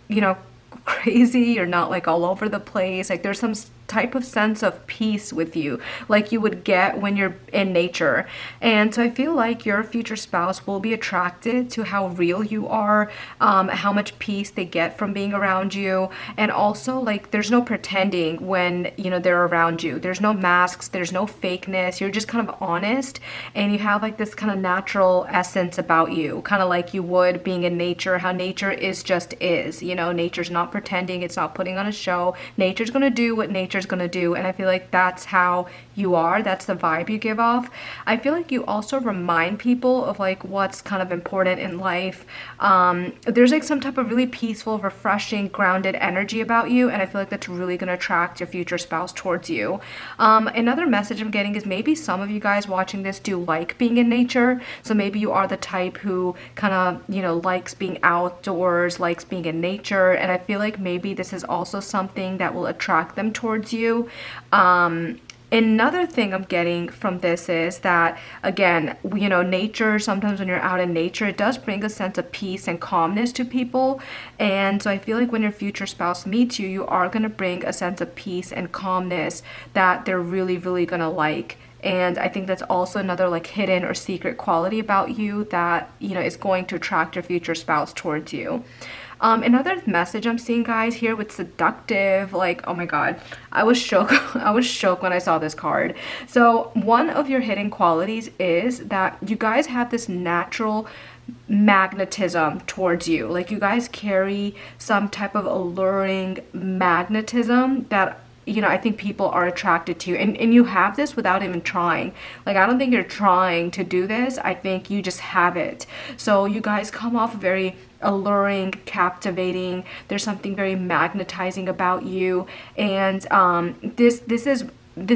you know, crazy, you're not like all over the place. Like there's some type of sense of peace with you, like you would get when you're in nature. And so I feel like your future spouse will be attracted to how real you are, how much peace they get from being around you. And also like there's no pretending when, you know, they're around you. There's no masks, there's no fakeness. You're just kind of honest, and you have like this kind of natural essence about you, kind of like you would being in nature, how nature is just is, you know, nature's not pretending, it's not putting on a show. Nature's going to do what nature's going to do, and I feel like that's how you are. That's the vibe you give off. I feel like you also remind people of like what's kind of important in life. There's like some type of really peaceful, refreshing, grounded energy about you, and I feel like that's really going to attract your future spouse towards you. Another message I'm getting is maybe some of you guys watching this do like being in nature, so maybe you are the type who kind of, you know, likes being outdoors, likes being in nature, and I feel like maybe this is also something that will attract them towards you. Another thing I'm getting from this is that, again, you know, nature, sometimes when you're out in nature, it does bring a sense of peace and calmness to people. And so I feel like when your future spouse meets you, you are going to bring a sense of peace and calmness that they're really, really going to like. And I think that's also another like hidden or secret quality about you that, you know, is going to attract your future spouse towards you. Another message I'm seeing, guys, here with seductive, like, oh my God, I was shook. I was shook when I saw this card. So one of your hidden qualities is that you guys have this natural magnetism towards you. Like you guys carry some type of alluring magnetism that, you know, I think people are attracted to, and you have this without even trying. Like I don't think you're trying to do this, I think you just have it. So you guys come off very alluring, captivating. There's something very magnetizing about you, and this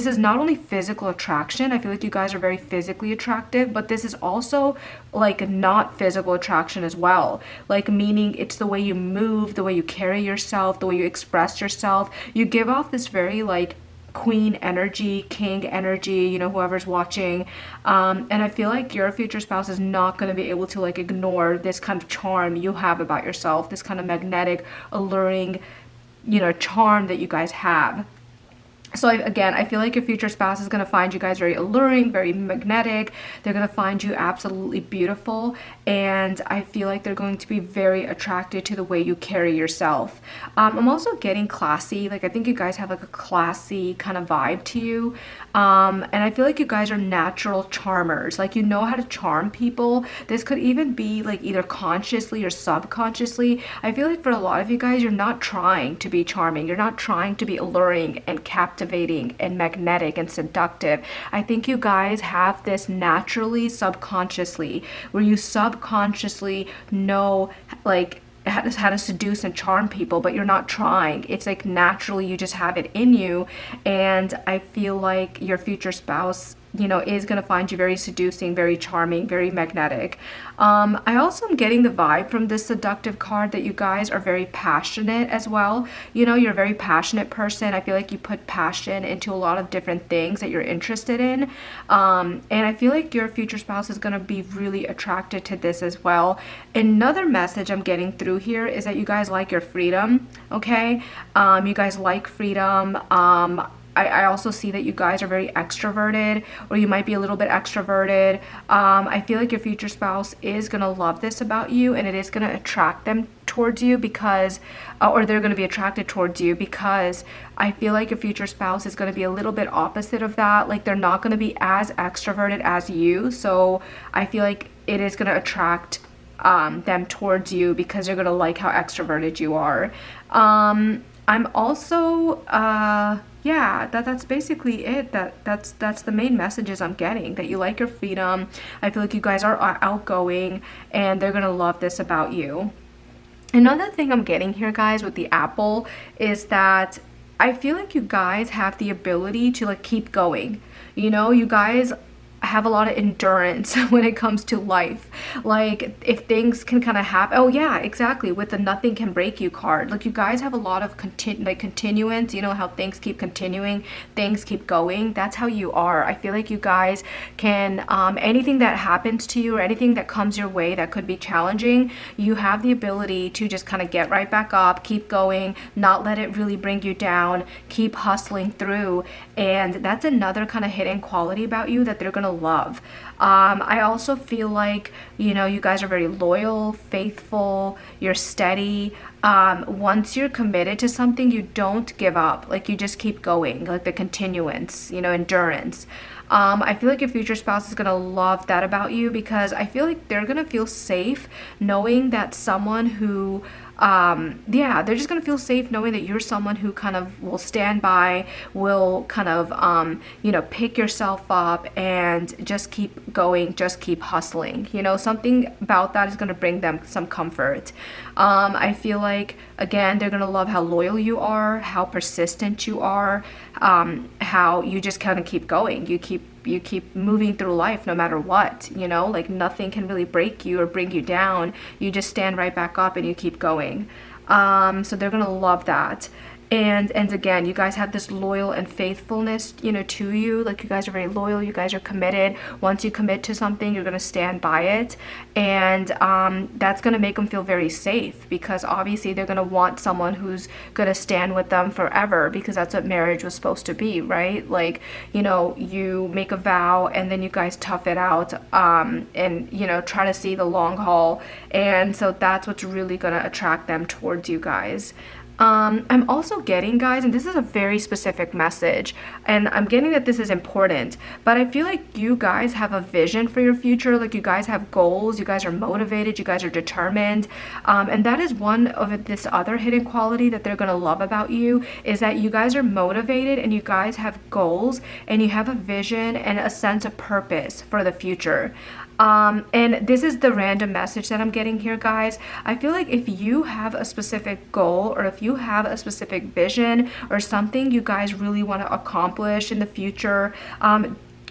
is not only physical attraction. I feel like you guys are very physically attractive, but this is also like not physical attraction as well. Like meaning it's the way you move, the way you carry yourself, the way you express yourself. You give off this very like queen energy, king energy, you know, whoever's watching. And I feel like your future spouse is not going to be able to like ignore this kind of charm you have about yourself, this kind of magnetic, alluring, you know, charm that you guys have. So again, I feel like your future spouse is going to find you guys very alluring, very magnetic. They're going to find you absolutely beautiful. And I feel like they're going to be very attracted to the way you carry yourself. I'm also getting classy. Like I think you guys have like a classy kind of vibe to you. And I feel like you guys are natural charmers. Like you know how to charm people. This could even be like either consciously or subconsciously. I feel like for a lot of you guys, you're not trying to be charming. You're not trying to be alluring and captivating and magnetic and seductive. I think you guys have this naturally, subconsciously, where you subconsciously know like how to seduce and charm people, but you're not trying. It's like naturally you just have it in you. And I feel like your future spouse, you know, is going to find you very seducing, very charming, very magnetic. I also am getting the vibe from this seductive card that you guys are very passionate as well. You know, you're a very passionate person. I feel like you put passion into a lot of different things that you're interested in. And I feel like your future spouse is going to be really attracted to this as well. Another message I'm getting through here is that you guys like your freedom, okay? You guys like freedom. I also see that you guys are very extroverted, or you might be a little bit extroverted. I feel like your future spouse is going to love this about you, and it is going to attract them towards you because, or they're going to be attracted towards you, because I feel like your future spouse is going to be a little bit opposite of that. Like, they're not going to be as extroverted as you. So I feel like it is going to attract them towards you because they're going to like how extroverted you are. I'm also, yeah, that's basically it. That's the main messages I'm getting, that you like your freedom. I feel like you guys are outgoing, and they're gonna love this about you. Another thing I'm getting here, guys, with the apple is that I feel like you guys have the ability to like keep going. You know, you guys have a lot of endurance when it comes to life. Like, if things can kind of happen, oh yeah, exactly, with the nothing can break you card, like you guys have a lot of continuance. You know how things keep continuing, things keep going. That's how you are. I feel like you guys can, anything that happens to you or anything that comes your way that could be challenging, you have the ability to just kind of get right back up, keep going, not let it really bring you down, keep hustling through. And that's another kind of hidden quality about you that they're gonna love. I also feel like, you know, you guys are very loyal, faithful, you're steady. Once you're committed to something, you don't give up. Like, you just keep going, like the continuance, you know, endurance. I feel like your future spouse is going to love that about you, because I feel like they're going to feel safe knowing that someone who, yeah, they're just going to feel safe knowing that you're someone who kind of will stand by, will kind of, you know, pick yourself up and just keep going, just keep hustling. You know, something about that is going to bring them some comfort. I feel like, again, they're going to love how loyal you are, how persistent you are, how you just kind of keep going. You keep moving through life no matter what, you know, like nothing can really break you or bring you down. You just stand right back up and you keep going. So they're gonna love that. And again, you guys have this loyal and faithfulness, you know, to you. Like, you guys are very loyal, you guys are committed. Once you commit to something, you're gonna stand by it. And that's gonna make them feel very safe, because obviously they're gonna want someone who's gonna stand with them forever, because that's what marriage was supposed to be, right? Like, you know, you make a vow and then you guys tough it out, and, you know, try to see the long haul. And so that's what's really gonna attract them towards you guys. I'm also getting, guys, and this is a very specific message, and I'm getting that this is important, but I feel like you guys have a vision for your future. Like, you guys have goals, you guys are motivated, you guys are determined, and that is one of this other hidden quality that they're going to love about you, is that you guys are motivated and you guys have goals and you have a vision and a sense of purpose for the future. And this is the random message that I'm getting here, guys. I feel like if you have a specific goal, or if you have a specific vision or something you guys really want to accomplish in the future,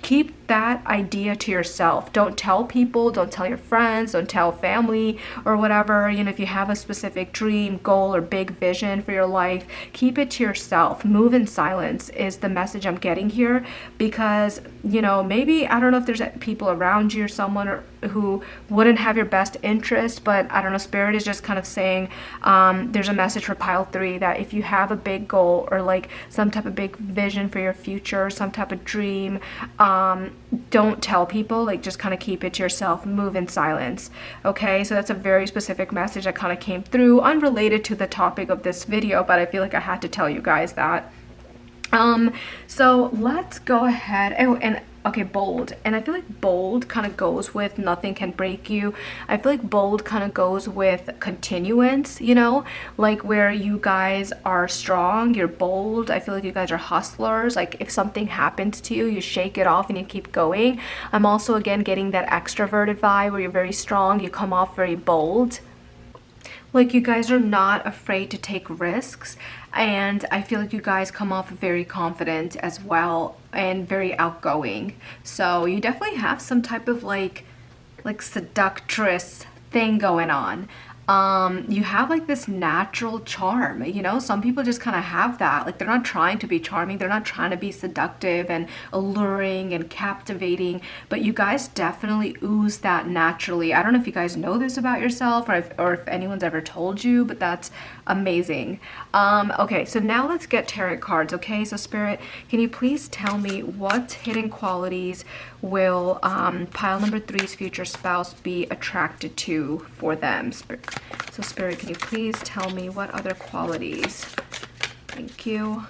keep that idea to yourself. Don't tell people, don't tell your friends, don't tell family or whatever. You know, if you have a specific dream, goal, or big vision for your life, keep it to yourself. Move in silence is the message I'm getting here, because, you know, maybe, I don't know if there's people around you or someone who wouldn't have your best interest, but I don't know, Spirit is just kind of saying, there's a message for pile 3 that if you have a big goal or like some type of big vision for your future, some type of dream, don't tell people. Like, just kind of keep it to yourself, move in silence. Okay, so that's a very specific message that kind of came through, unrelated to the topic of this video, but I feel like I had to tell you guys that. So let's go ahead. Oh, and okay, bold. And I feel like bold kind of goes with nothing can break you. I feel like bold kind of goes with continuance, you know, like where you guys are strong, you're bold. I feel like you guys are hustlers. Like, if something happens to you, you shake it off and you keep going. I'm also, again, getting that extroverted vibe where you're very strong, you come off very bold. Like, you guys are not afraid to take risks, and I feel like you guys come off very confident as well and very outgoing. So you definitely have some type of like seductress thing going on. You have like this natural charm, you know? Some people just kind of have that. Like they're not trying to be charming, they're not trying to be seductive and alluring and captivating, but you guys definitely ooze that naturally. I don't know if you guys know this about yourself or if anyone's ever told you, but that's amazing. Okay, so now let's get tarot cards, okay? So Spirit, can you please tell me what hidden qualities will pile number three's future spouse be attracted to for them? So Spirit, can you please tell me what other qualities? Thank you.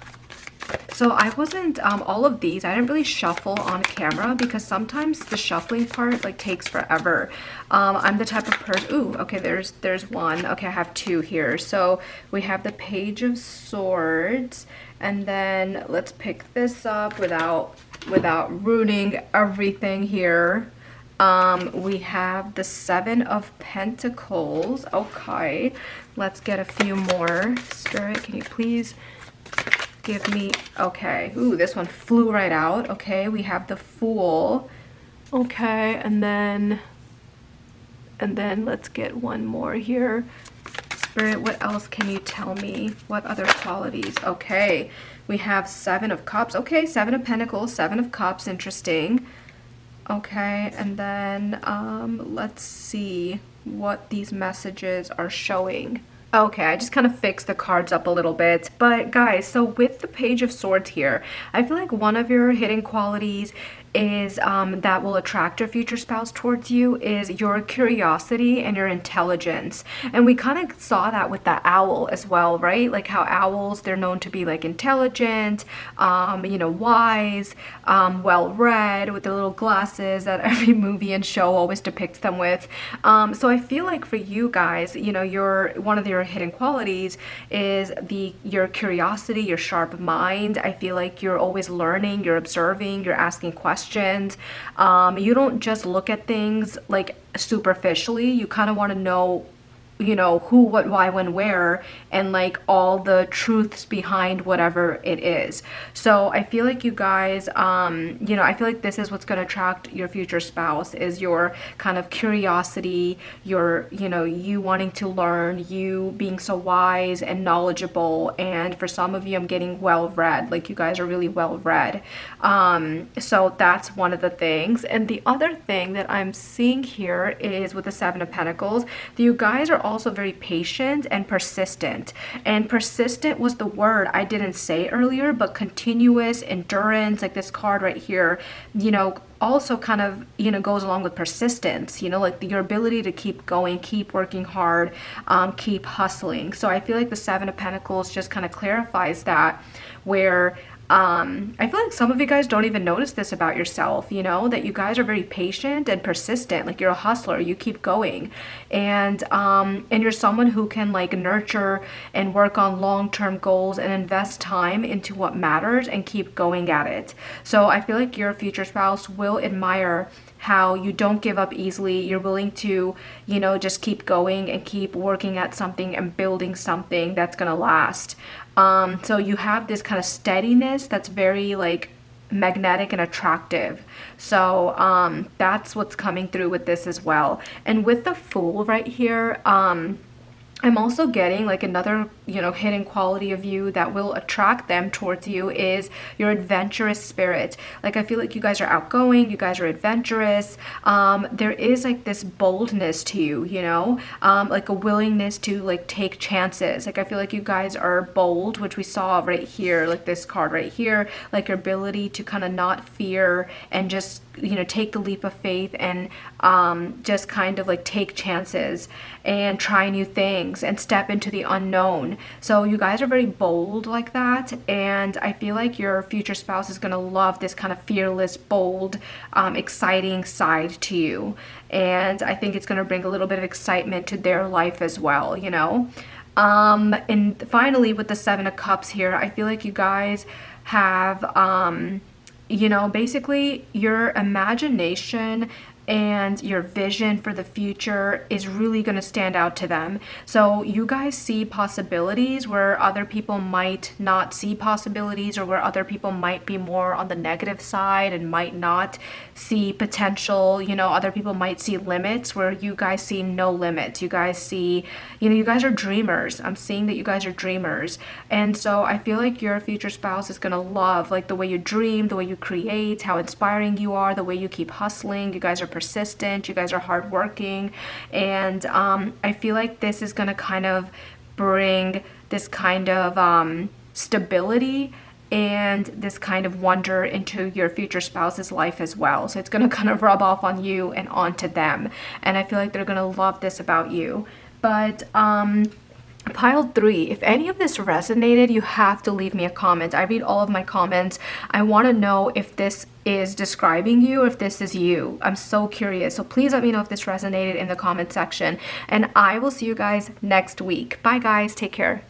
So I wasn't, all of these, I didn't really shuffle on camera because sometimes the shuffling part like takes forever. I'm the type of person, ooh, okay, there's one. Okay, I have two here. So we have the Page of Swords, and then let's pick this up without ruining everything here. We have the Seven of Pentacles. Okay, let's get a few more. Spirit, can you please give me, okay, ooh, this one flew right out. Okay, we have the Fool. Okay, and then let's get one more here. Spirit, what else can you tell me? What other qualities? Okay, we have Seven of Cups. Okay, Seven of Pentacles, Seven of Cups, interesting. Okay, and then let's see what these messages are showing. Okay, I just kind of fixed the cards up a little bit. But guys, so with the Page of Swords here, I feel like one of your hidden qualities is that will attract your future spouse towards you is your curiosity and your intelligence. And we kind of saw that with the owl as well, right? Like how owls, they're known to be like intelligent, you know, wise, well-read, with the little glasses that every movie and show always depicts them with. So I feel like for you guys, you know, one of your hidden qualities is your curiosity, your sharp mind. I feel like you're always learning, you're observing, you're asking questions. You don't just look at things like superficially. You kind of want to know, you know, who, what, why, when, where, and like all the truths behind whatever it is. So I feel like you guys, you know, I feel like this is what's going to attract your future spouse is your kind of curiosity, your, you know, you wanting to learn, you being so wise and knowledgeable. And for some of you, I'm getting well read, like you guys are really well read. So that's one of the things. And the other thing that I'm seeing here is with the Seven of Pentacles, that you guys are also very patient and persistent. And persistent was the word I didn't say earlier, but continuous endurance, like this card right here, you know, also kind of, you know, goes along with persistence, you know, like your ability to keep going, keep working hard, keep hustling. So I feel like the Seven of Pentacles just kind of clarifies that, where I feel like some of you guys don't even notice this about yourself, you know, that you guys are very patient and persistent. Like you're a hustler, you keep going, and you're someone who can like nurture and work on long-term goals and invest time into what matters and keep going at it. So I feel like your future spouse will admire how you don't give up easily. You're willing to, you know, just keep going and keep working at something and building something that's gonna last. So you have this kind of steadiness that's very like magnetic and attractive. So that's what's coming through with this as well. And with the Fool right here, I'm also getting like another, you know, hidden quality of you that will attract them towards you is your adventurous spirit. Like I feel like you guys are outgoing, you guys are adventurous. There is like this boldness to you, you know, like a willingness to like take chances. Like I feel like you guys are bold, which we saw right here, like this card right here, like your ability to kind of not fear and just, you know, take the leap of faith and just kind of like take chances and try new things and step into the unknown. So you guys are very bold like that, and I feel like your future spouse is going to love this kind of fearless, bold, exciting side to you. And I think it's going to bring a little bit of excitement to their life as well, you know. And finally with the Seven of Cups here, I feel like you guys have you know, basically your imagination and your vision for the future is really going to stand out to them. So you guys see possibilities where other people might not see possibilities, or where other people might be more on the negative side and might not see potential. You know, other people might see limits where you guys see no limits. You guys see, you know, you guys are dreamers. I'm seeing that you guys are dreamers. And so I feel like your future spouse is going to love like the way you dream, the way you create, how inspiring you are, the way you keep hustling. You guys are persistent, you guys are hardworking, and I feel like this is going to kind of bring this kind of stability and this kind of wonder into your future spouse's life as well. So it's going to kind of rub off on you and onto them, and I feel like they're going to love this about you. But pile 3, if any of this resonated, you have to leave me a comment. I read all of my comments. I want to know if this is describing you, if this is you. I'm so curious. So please let me know if this resonated in the comment section, and I will see you guys next week. Bye guys, take care.